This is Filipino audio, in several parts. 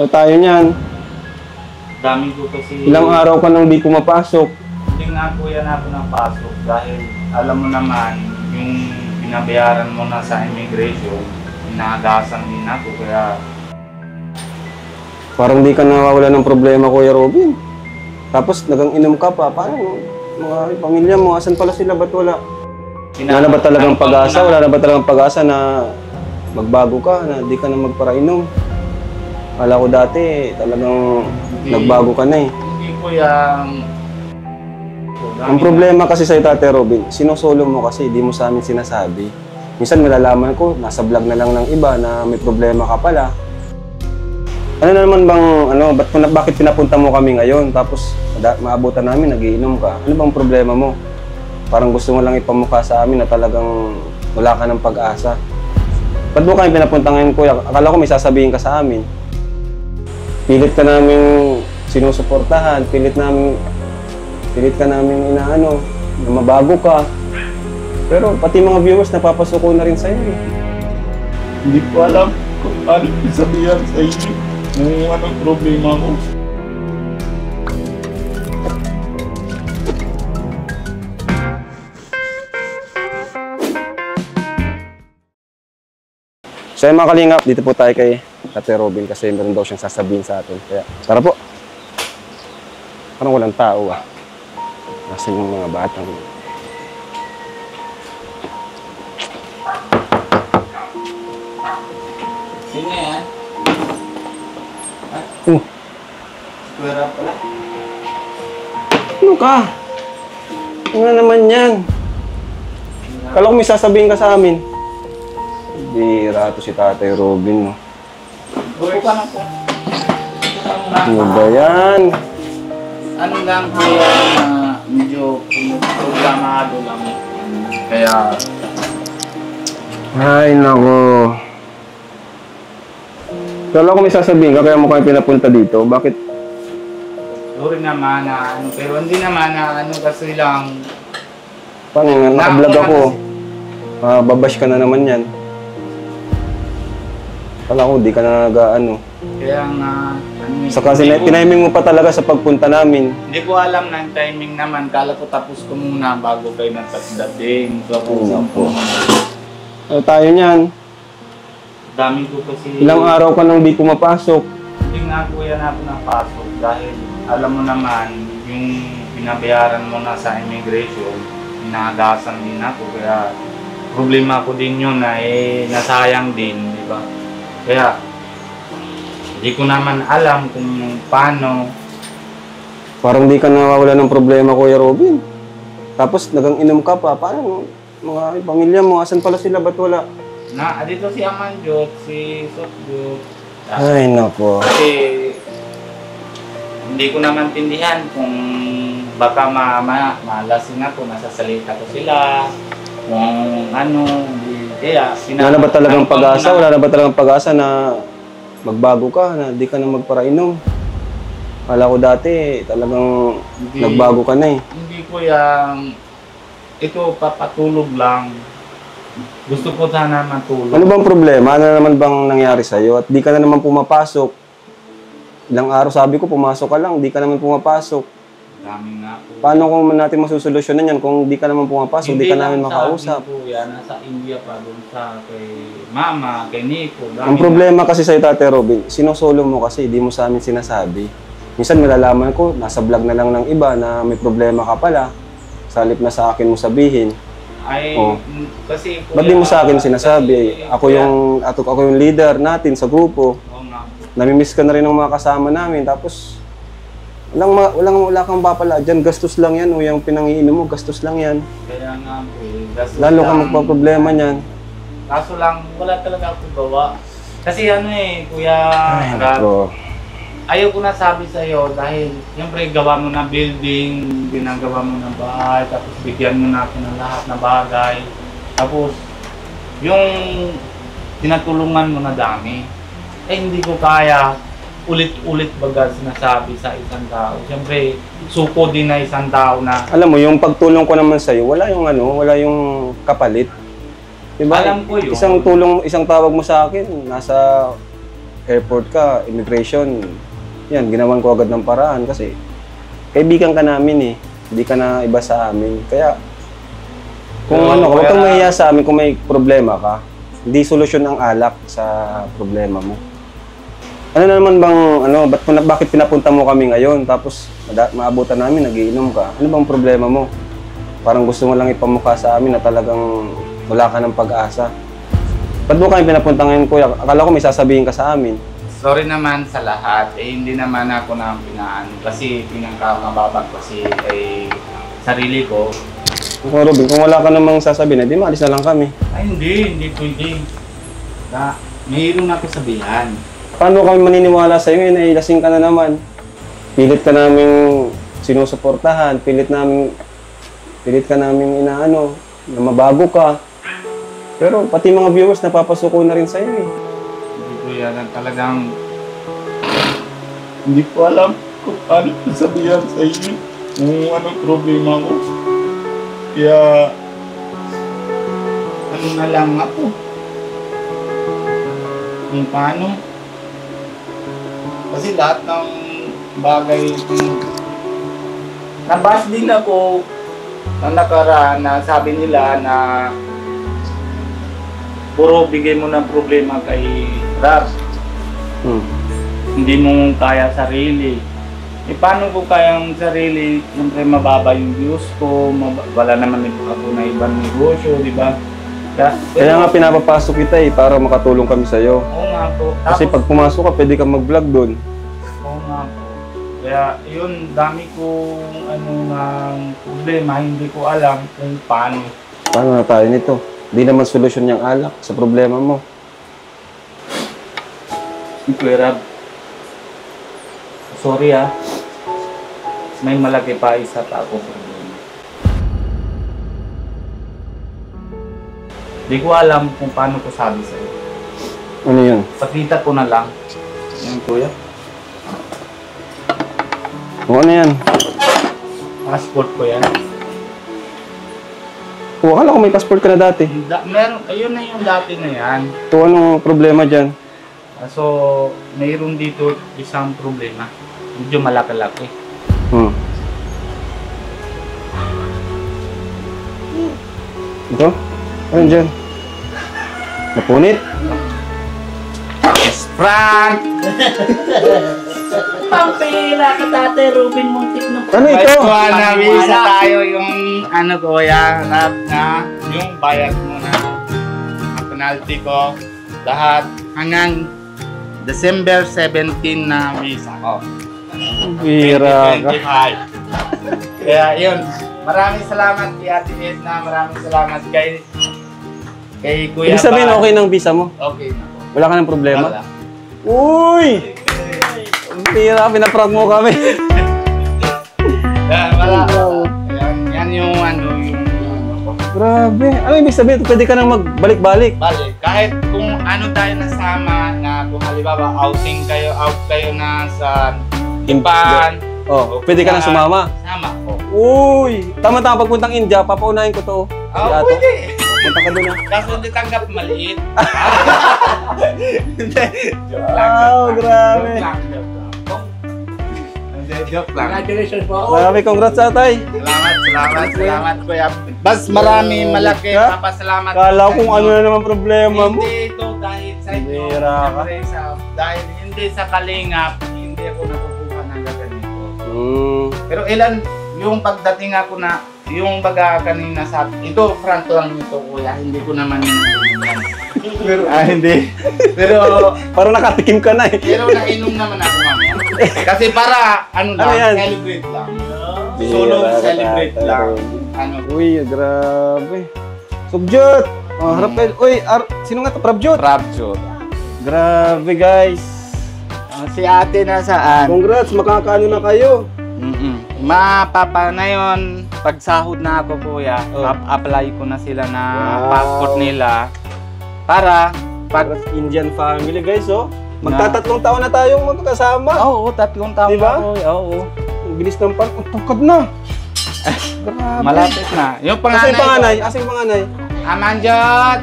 Tayo niyan. Dami ko kasi... Ilang araw ka nang di pumapasok. Hindi nga po yan ako ng pasok dahil alam mo naman, yung binabayaran mo na sa immigration, inagasan din ako kaya... Parang di ka nawawala ng problema, Kuya Robin. Tapos nagang-inom ka pa. Paano? Mga pamilya mo, asan pala sila? Ba't wala? Wala na ba talagang pag-asa? Wala na ba talagang pag-asa na magbago ka, na di ka na magparainom? Kala ko dati, talagang nagbago ka na eh. Hindi ko yung... Ang problema kasi sa'yo, Tate Robin, sinusolo mo kasi, di mo sa amin sinasabi. Minsan malalaman ko, nasa vlog na lang ng iba na may problema ka pala. Ano na naman bang, bakit pinapunta mo kami ngayon? Tapos maabutan namin, nagiinom ka. Ano bang problema mo? Parang gusto mo lang ipamukha sa amin na talagang wala ka ng pag-asa. Ba't mo kami pinapunta ngayon, Kuya? Akala ko may sasabihin ka sa amin. Pilit ka namin sinusuportahan, pilit ka namin inaano, na mabago ka. Pero pati mga viewers napapasuko na rin sa'yo eh. Hindi ko alam kung paano sabihan sa inyo kung anong problema ko. So yung mga kalingap, dito po tayo kay Tate Robin kasi meron daw siyang sasabihin sa atin. Kaya tara po. Parang walang tao ah. Nasaan yung mga batang. Sino yan? Pwera pala. Ano ka? Ano na naman yan? Kala ko may sasabihin ka sa amin. Bira to si Tatay Robin, no? Upo ka na po. Ano ba yan? Ano lang po medyo programado lang. Kaya... Ay, nako. Kala ko may sasabihin ka, kaya mo kayo pinapunta dito. Bakit? Sorry naman na pero hindi naman na kasi lang... Paano nga? Nakablog ako. Babash ka na naman yan. Kala ko, di ka na Kaya nga... So kasi tiniming mo pa talaga sa pagpunta namin. Hindi ko alam ng timing naman. Kala ko tapos ko muna bago kayo nagpagdating. Tayo niyan. Dami ko kasi... Ilang araw ka nang di pumapasok. Hindi nga po yan ako napasok dahil alam mo naman, yung binabayaran mo na sa immigration, inagasan din ako. Kaya problema ko din yun na nasayang din, di ba? Kaya hindi ko naman alam kung paano. Parang di ka nawawala ng problema, Kuya Robin. Tapos nagang-inom ka pa. Paano? Mga pamilya mo, asan pala sila? Ba't wala? Dito si Amanjot, si Sotjot. Ay, nako. Kasi hindi ko naman tindihan kung baka malasing ako, nasasalita ko sila. Kung kaya... Wala na ba talagang pag-asa? Wala na ba talagang pag-asa na magbago ka, na di ka na magparainom? Kala ko dati, talagang nagbago ka na eh. Hindi ko ito papatulog lang. Gusto ko sana matulog. Ano bang problema? Ano naman bang nangyari sa'yo? At di ka na naman pumapasok. Ilang araw sabi ko, pumasok ka lang, di ka naman pumapasok. Dami nga po. Paano kung natin masusolusyonan yan kung di ka naman pumapasok, di ka namin makausap? Hindi lang nasa India pa, doon sa kay Mama, kay Nico. Ang problema kasi sa'yo, Tate Robin, sinusolo mo kasi, di mo sa amin sinasabi. Minsan malalaman ko, nasa vlog na lang ng iba na may problema ka pala. Sa halip na sa akin mo sabihin. Kasi... Ba't di mo sa akin sinasabi? Ako yung leader natin sa grupo. Namimiss ka na rin ng mga kasama namin. Tapos, wala kang papala dyan. Gastos lang yan. O yung pinangiinom mo, gastos lang yan. Kaya nga po gastos lalo lang. kang magpa-problema niyan. Kaso lang, wala talaga ako gawa. Kasi Kuya Rab, ayaw ko na sabi sa'yo dahil siyempre gawa mo na building, ginagawa mo na bahay, tapos bigyan mo na ako ng lahat na bagay. Tapos, yung tinatulungan mo na dami, hindi ko kaya ulit-ulit baga sinasabi sa isang tao. Siyempre, suko din na isang tao na... Alam mo, yung pagtulong ko naman sa'yo, wala yung kapalit. Diba? Alam ko yun. Isang tawag mo sa akin, nasa airport ka, immigration, yan, ginawan ko agad ng paraan kasi kaibigan ka namin eh. Hindi ka na iba sa amin. Kaya, kung huwag kang mahiya sa amin kung may problema ka, hindi solusyon ang alak sa problema mo. Ano naman bang, bakit pinapunta mo kami ngayon? Tapos, maabutan namin, nagiinom ka. Ano bang problema mo? Parang gusto mo lang ipamukha sa amin na talagang wala ka ng pag-asa. Ba't mo kami pinapunta ngayon, kuya? Akala ko may sasabihin ka sa amin. Sorry naman sa lahat. Hindi naman ako na pinaan. Kasi pinangkamababag kasi ay sarili ko. Kung Robin, kung wala ka namang sasabihin, di maalis na lang kami. Ay, hindi pwede. Mayroon ako sabihan. Paano kami maniniwala sa'yo ngayon? Ay, lasing ka na naman. Pilit ka namin sinusuportahan. Pilit ka namin inaano, na mabago ka. Pero pati mga viewers napapasuko na rin sa'yo eh. Hindi ko yan talagang... Hindi ko alam kung paano sabihan sa inyo kung anong problema ko. Kaya... Ano na lang ako. Kung paano. Kasi lahat ng bagay... Nabas din ako na nakaraan na sabi nila na puro bigay mo ng problema kay Rab. Hindi mo kaya sarili. Paano ko kayang sarili? Siyempre mababa yung views ko, wala naman ako na ibang negosyo, di ba? Kaya nga pinapapasok kita eh, para makatulong kami sa'yo. Oo nga po. Kasi pag pumasok ka, pwede kang mag-vlog doon. Oo nga po. Kaya yun, dami kong ng problema, hindi ko alam kung paano. Paano na tayo nito? Hindi naman solusyon yung alak sa problema mo. Kuya Rab, sorry may malaki pa isa pa ako problema. Hindi ko alam kung paano ko sabi sa'yo. Ano yun? Pakita ko na lang. Yan kuya. O ano yan? Passport ko yan. O akala ko may passport ka na dati. Meron, ayun na yung dati na yan. So anong problema dyan? So, mayroon dito isang problema. Medyo malaki-laki. Ito? Ano dyan? Napunit? Yes, Frank! Pampira ka, Tate Robin Muntik ng Ano ito? Nabisa tayo yung kuya, na yung bayad mo na penalty ko. Lahat hanggang December 17 na visa ko. Bira ka. 2025. Kaya yun, maraming salamat kay Ate Edna, maraming salamat kay Kuya Ibig sabihin Bal. okay ng visa mo? Okay na po. Wala ka ng problema? Wala. Uy! Bira ka, pinaprank mo kami. Wala. Yan yung yung Grabe. Ano ibig sabihin? Pwede ka nang magbalik-balik. balik. Kahit kung ano tayo nasama na kung halimbawa out kayo na sa Japan. Oh, pwede ka nang sumama. Sama ko. Uy! Tama-tama pagpuntang India, papaunahin ko to. Si Ato. Pwede. Punta ka doon ah. Kaso hindi tanggap maliit. Wow, grabe. Joke lang. Congratulations po. Marami congrats atay. Salamat kuya. Bas marami malaki Ha? papasalamat. Kala kung ano na naman problema mo. Hindi ito dahil sa inyo. Bira ka. Dahil hindi sa kalingap, hindi ako nakukuha ng gaganito. Hmm. Pero ilan yung pagdating ako na yung baga kanina sa ito front lang nito kuya, hindi ko naman yun. Pero hindi. Pero Parang nakatikim ka na eh. nainom naman ako mamaya. Kasi para ano lang, Ano yan? celebrate lang. Bira Solo ka, celebrate tatay. lang. Ano? Uy, grabe. Sugjot! Oh, harap kayo. Uy, sino nga to? Prabjot? Rapture. Grabe guys. Si ate nasaan? Congrats, makakaano na kayo. Mapapa na yun, pag sahod na ako kuya, apply ko na sila na Wow. passport nila para Para sa Indian family guys, oh. Magtatatlong taon na tayong magkakasama. Oo, 3 taon Diba? na kuya, oo. Ang bilis ng ang tungkad na. Grabe. Malapit na. Yung Asa yung panganay? ko, Asa yung panganay? Amanjot!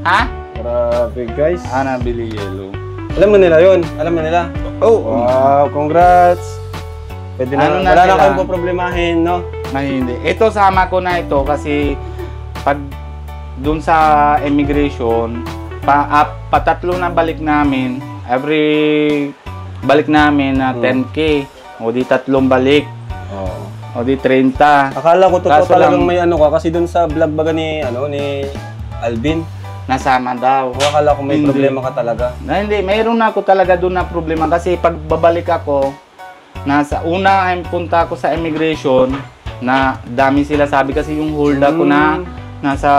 Ha? Grabe guys. Nabili yellow. Alam na nila yun. Alam na nila. Oh, wow, congrats. Pwede na. Ano na wala na nila? kayong poproblemahin, no? Na hindi. Ito sama ko na ito kasi pag dun sa immigration, patatlo na balik namin, every balik namin na 10K, o di tatlong balik, o di 30. Akala ko totoo Kaso talagang lang- may ano ka kasi dun sa vlog baga ni Alvin. Nasama daw. Akala ko may Hindi. problema ka talaga. Na hindi, mayroon na ako talaga doon na problema kasi pag babalik ako, nasa una ay punta ako sa immigration na dami sila sabi kasi yung hold ako na nasa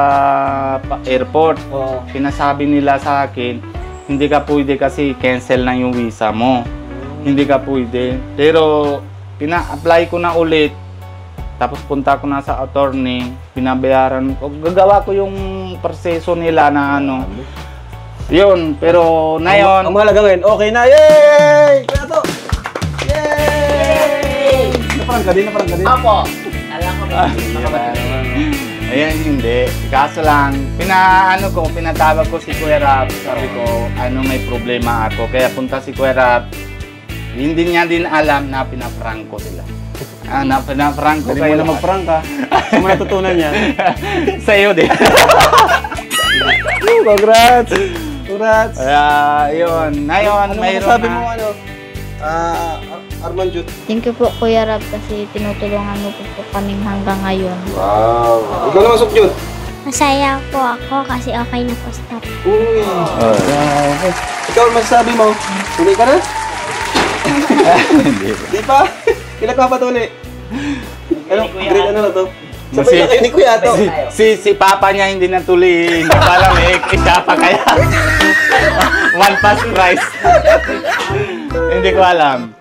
airport. Oo. Pinasabi nila sa akin, hindi ka pwede kasi cancel na yung visa mo. Hindi ka pwede. Pero pina-apply ko na ulit. Tapos punta ko na sa attorney, binabayaran ko. Gagawa ko yung proseso nila na ano. Yun, pero na yun. Ang mahalaga ngayon, okay na. Yay! Kaya to! Yay! Naparang ka din, naparang ka din. Apo. Alam ko ba? Ayan, hindi. Kaso lang, pinatawag ko si Kuya Rap. Sabi ko, may problema ako. Kaya punta si Kuya Rap. Hindi niya din alam na pinaprank ko sila. Pinaprank ko Galing mo na mag-prank ka. Saan mo natutunan yan? Sa iyo din. Congrats! Congrats! Kaya, yun. Ngayon, Ano mayroon masasabi na. mo Arman Jut? Thank you po Kuya Rab kasi tinutulungan mo po kaming hanggang ngayon. Wow! Ikaw naman, Jut? Masaya po ako kasi okay na po stop. Uy! Ikaw, masasabi mo? Tuloy ka na? Di pa? Kailan ka pa tuloy? Ano? Grade ano na to? Sabay na kayo ni Kuya to. Si Papa niya hindi natuloy. Hindi pa alam siya pa kaya. One pass price. Hindi ko alam.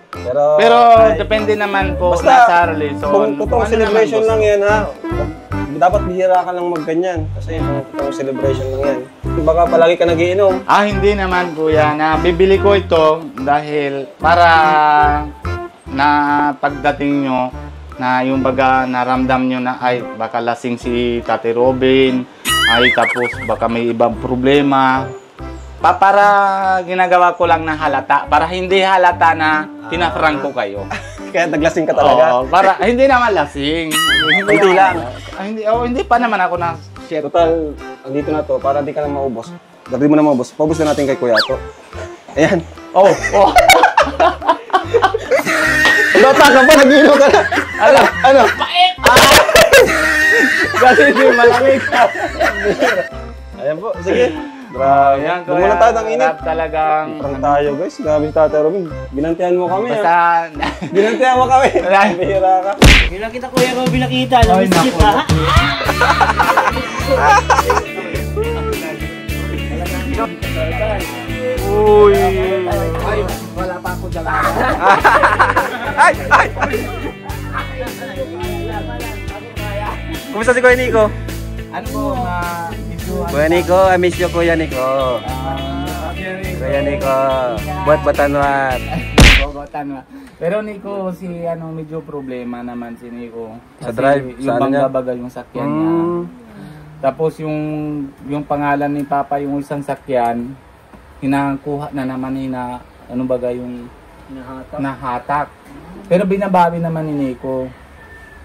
Pero depende naman po Basta, sa reason. kung totoong Ano celebration naman, lang yan ha, dapat bihira ka lang magganyan. Kasi kung totoong celebration lang yan. Baka palagi ka nagiinom. hindi naman kuya. Nabibili ko ito dahil para na pagdating nyo na yung baga naramdam nyo na ay baka lasing si Tate Robin, ay tapos baka may ibang problema. Para ginagawa ko lang na halata, para hindi halata na pinaprank ko kayo. Kaya naglasing ka talaga. Oo, para hindi naman lasing. Hindi lang. Hindi pa naman ako na shit. Total, andito na to, para di ka lang maubos. Dati mo na maubos. Paubos na natin kay Kuya to. Ayan. Oh. Bata ka pa, nag-iinom ka na. Ano? Kasi di malamig ka. Ayan po, sige. Grabe. Ayan, Doon muna tayo ng init. Sarap talagang Parang tayo guys. Grabe si Tate Robin. Binantihan mo kami. basta Binantihan mo kami. Bihira ka. Bilang kita Kuya Robin nakita. Namiss naku. kita. Uy. ay, wala pa ako dala. Ay! Kumusta si Kuya Nico? Ano po medyo Kuya Nico, I miss you Kuya Nico. Kuya Nico, buat batanwat. Bogotan na. Pero Nico, si medyo problema naman si Nico. Sa drive, yung sa ano niya? bangga-baga yung sakyan niya. Tapos yung pangalan ni Papa yung isang sakyan, hinakuha na naman na yung nahatak. Pero binabawi naman ni Nico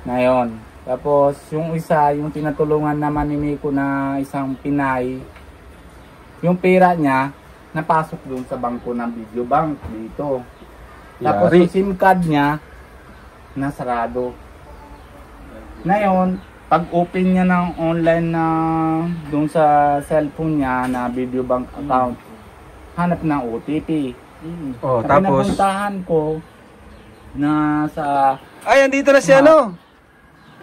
na yun. Tapos yung isa, yung tinatulungan naman ni Nico na isang Pinay, yung pera niya napasok doon sa bangko ng video bank dito. Tapos Yari. yung SIM card niya nasarado. Ngayon, pag open niya ng online na doon sa cellphone niya na video bank account, hanap ng OTP. Oh, Kaya tapos napuntahan ko na sa ay, andito na si ano.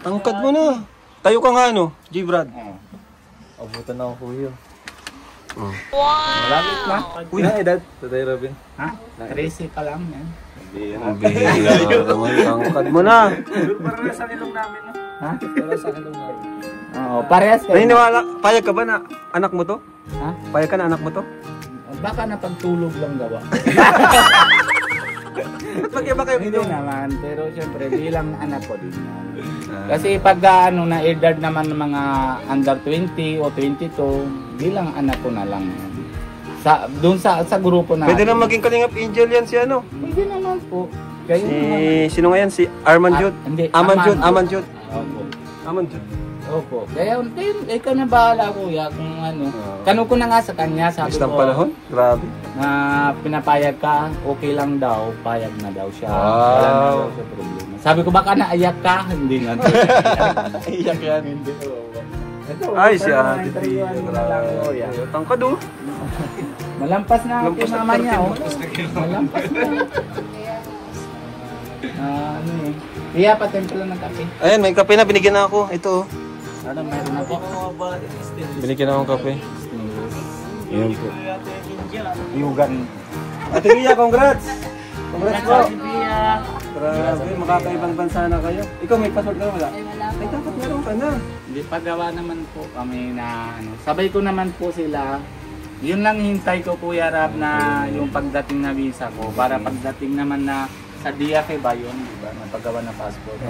Tangkad mo na. Tayo ka nga ano, G Brad. Abutan na ako kuya. malapit na. Uy, na edad. Tatay Robin. Ha? 13 pa lang yan. Ang bihira naman. Tangkad mo na. Ha? Oo, parehas kayo. Naniniwala, payag ka ba na anak mo to? Ha? Payag ka na anak mo to? Baka napagtulog lang gawa. Ba't magkaiba kayo Hindi dito? naman, pero syempre bilang anak ko din yan. Kasi pag na edad naman ng mga under 20 o 22, bilang anak ko na lang yan. Doon sa grupo natin. Pwede na maging Kalingap Angel yan si ano? Pwede naman po. Kayo Sino nga yan? Si Arman Jud? Hindi. Aman Jud. Opo. Aman Jud. Opo. Kaya ikaw na bahala kuya kung ano. Kano ko na nga sa kanya, sabi Isang ko. panahon? Grabe. Na pinapayag ka, okay lang daw, payag na daw siya. Wow. Wala na daw siya problema. Sabi ko baka naiyak ka, hindi nga. Iyak yan. Hindi. Ito, Ay, si parang Ate interviewan mo na lang, kuya. Tangkad oh. Malampas na Lampas kay na mama niya, oh. 30 Malampas na. Ano eh. Kaya patimpla ng kape. Ayan, may kape na. Binigyan na ako. Ito oh. Ano, meron ako. Binigyan na akong kape. Ayan po. Yugan. Ate Bia, congrats! Congrats po! Bia. Grabe, makakaibang bansa na kayo. Ikaw may passport ka na wala? Ay, wala Ay, dapat meron ka na. Hindi, paggawa naman po kami na ano. Sabay ko naman po sila. Yun lang hintay ko Kuya Rab na yung pagdating na visa ko. Para pagdating naman na sa DIAC ba yun, di ba? Na paggawa ng passport.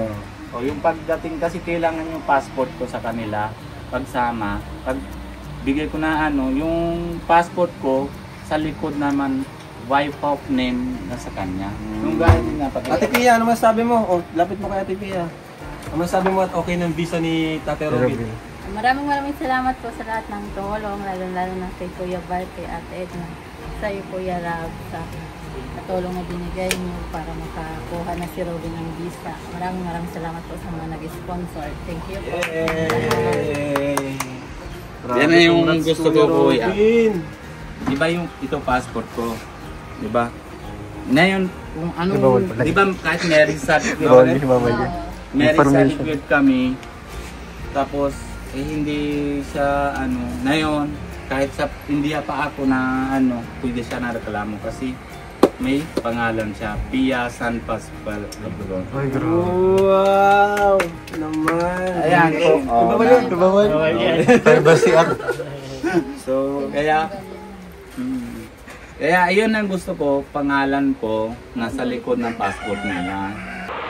O yung pagdating kasi kailangan yung passport ko sa kanila. Pagsama. Pag bigay ko na ano, yung passport ko sa likod naman wife of name na sa kanya. Yung gaya din na pag Ate Pia, ano masabi mo? Oh, lapit mo kay Ate Pia. Ano masabi mo at okay ng visa ni Tate Robin? Maraming salamat po sa lahat ng tulong, lalo na kay Kuya Bart, kay Ate Edna, sa iyo Kuya Rab, sa tulong na binigay niyo para makakuha na si Robin ng visa. Maraming salamat po sa mga nag-sponsor. Thank you po. Yay! Yan na yung Congrats, gusto ko, Kuya. Robin. Diba yung ito passport ko? Diba? Ngayon, kung ano, diba kahit marriage certificate, marriage certificate kami, tapos hindi siya ano, ngayon, kahit sa India pa ako na ano, pwede siya nareklamo kasi may pangalan siya, Pia San Pascual Labrador. Ay, wow! Naman. Ayan po. Ibabal yun, ibabal. Privacy act. So, kaya ayun ang gusto ko, pangalan ko nasa likod ng passport niya.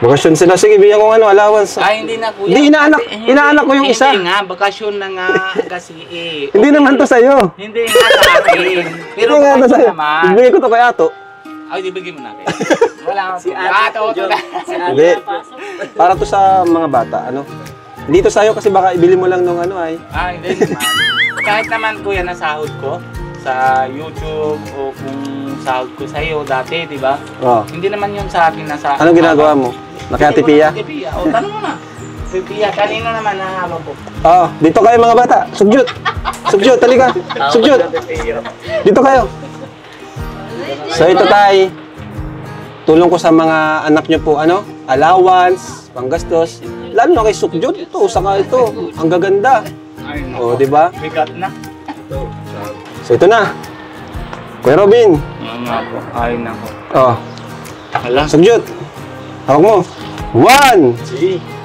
Bakasyon sila. Sige, bigyan ko ano, allowance. Ay, hindi na kuya. Hindi, inaanak ko yung isa. Hindi nga, bakasyon na nga kasi eh. Hindi naman to sa'yo. Hindi nga sa akin. Pero Hindi nga to bakasyon sa'yo. naman. Ibigay ko to kay Ato. Ay, di bigyan mo natin. Wala akong si Ato. Hindi. Para to sa mga bata, ano. Hindi to sa'yo kasi baka ibili mo lang nung ano ay. Ah, hindi naman. Kahit naman kuya nasahod ko sa YouTube o kung sahod ko sa iyo dati, di ba? Oh. Hindi naman yun sa akin nasa... Anong ginagawa mo? Nakati Pia? Ate Pia. O, tanong mo na. Si Pia, kanino naman nahalo ko? Oh, dito kayo mga bata. Sugjut. Sugjut, talika. Sugjut. Dito kayo. So ito tay. Tulong ko sa mga anak nyo po, ano? Allowance, panggastos. Lalo na kay Sugjut. Ito, saka ito. Ang gaganda. Ay, Oh, di ba? bigat na. So ito na. Kuya Robin. Oo nga po. Ay, nako. Oh, Hala. Sugjut. Hawak mo. 1,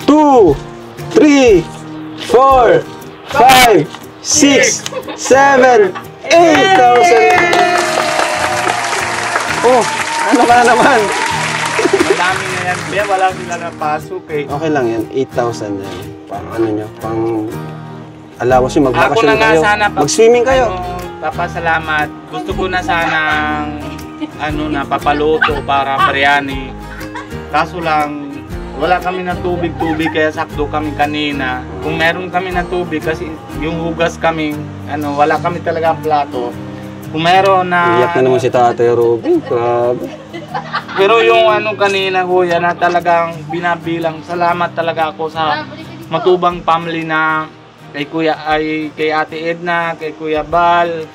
2, 3, 4, 5, 6, 7, 8,000. Oh, ano ka na naman? Madami na yan. Kaya wala sila napasok eh. Okay lang yan, 8,000 yan. Pang ano nyo, pang allowance nyo, Ako magbakasyon na nga kayo. sana Mag-swimming kayo. Papasalamat. Gusto ko na sanang ano na papaluto para biryani. Kaso lang wala kami na tubig kaya sakto kami kanina. Kung meron kami na tubig kasi yung hugas kami ano wala kami talaga plato. Kung meron na Iyak na naman si Tatay Robin. Grabe. pero yung ano kanina kuya na talagang binabilang salamat talaga ako sa matubang family na kay Kuya ay kay Ate Edna, kay Kuya Bal.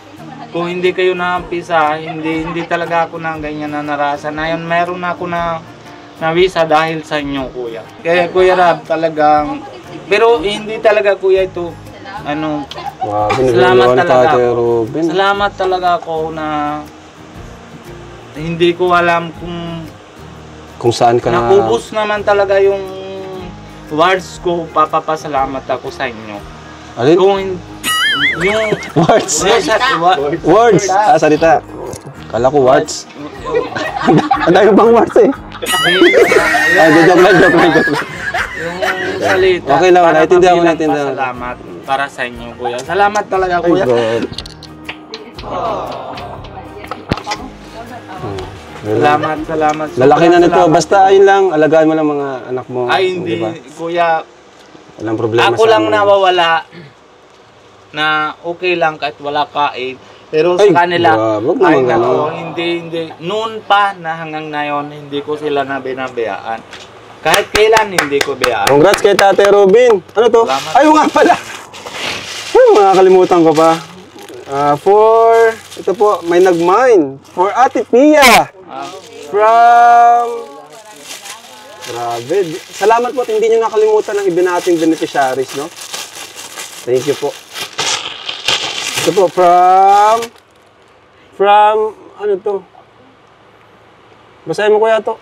Kung hindi kayo naampisa, hindi talaga ako na ganyan na narasan. Ngayon meron ako na visa dahil sa inyo kuya. Kaya Kuya Rab talagang pero hindi talaga kuya ito ano Wow, salamat binigyan talaga Tatay ako. Robin. Salamat talaga ako na hindi ko alam Kung saan ka na... naubos naman talaga yung words ko, papapasalamat ako sa inyo. Alin? Kung yung Words. Words. Salita. Kala ko words. Ang dami bang words eh. Ay, joke lang. Yung salita. Okay lang, para naintindihan ko, mabilang naintindihan ko. pasalamat para sa inyo, kuya. Salamat talaga, Ay, kuya. God. Salamat. Lalaki na nito. Salamat. Basta ayun lang, alagaan mo lang mga anak mo. Ay, hindi, Di ba? kuya. Walang problema Ako sa lang amin. nawawala na okay lang kahit wala kain. Pero Ay, sa kanila, grabe, wag naman ay nako, ganon. hindi. Noon pa na hanggang ngayon, hindi ko sila na binabayaan. Kahit kailan, hindi ko bayaan. Congrats kay Tate Robin. Ano to? Salamat. Ay, nga pala. Ay, makakalimutan ko pa. Ito po, may nag-mine. For Ate Pia. From... Grabe. Salamat po at hindi nyo nakalimutan ang iba nating beneficiaries, no? Thank you po. Ito po, ano to? Basahin mo kuya to.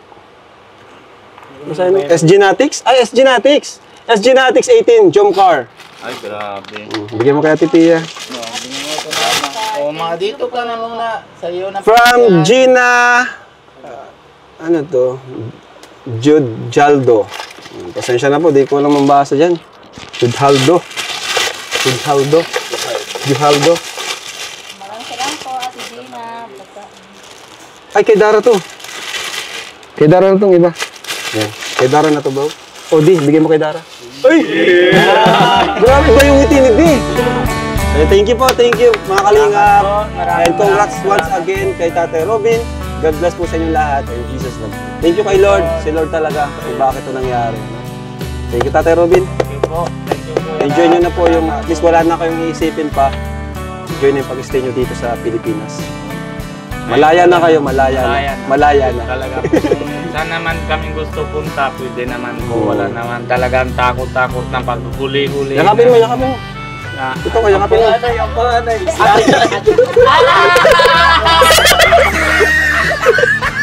Basahin mo. SG Natics? Ay, SG Natics! SG Natics 18, Jomcar. Ay, grabe. Bigyan mo kaya Titiya. O, mga dito ka na muna. Sa iyo na. From Gina... ano to? Judjaldo. Pasensya na po, di ko lang mambasa dyan. Judjaldo. Maraming salamat po, Ate Gina. Ay, kay Dara to. Kay Dara na tong iba. Yan. Kay Dara na to, bro. O, di, bigyan mo kay Dara. Ay! Grabe ba yung ngiti ni Di? Thank you po, thank you, mga kalingap. And congrats once again kay Tate Robin. God bless po sa inyong lahat. And Jesus love. Thank you kay Lord. Si Lord talaga kung bakit ito nangyari. Thank you, Tate Robin. Thank you po. Enjoy nyo na po yung, at least wala na kayong iisipin pa. Enjoy na yung pag-stay nyo dito sa Pilipinas. Malaya na kayo, malaya na. Talaga po. Kung saan naman kaming gusto punta, pwede naman po. Wala naman talagang takot-takot na paghuli-huli. Yakapin mo. Na, Ito ko, yakapin mo.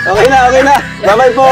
Okay na. Bye-bye po.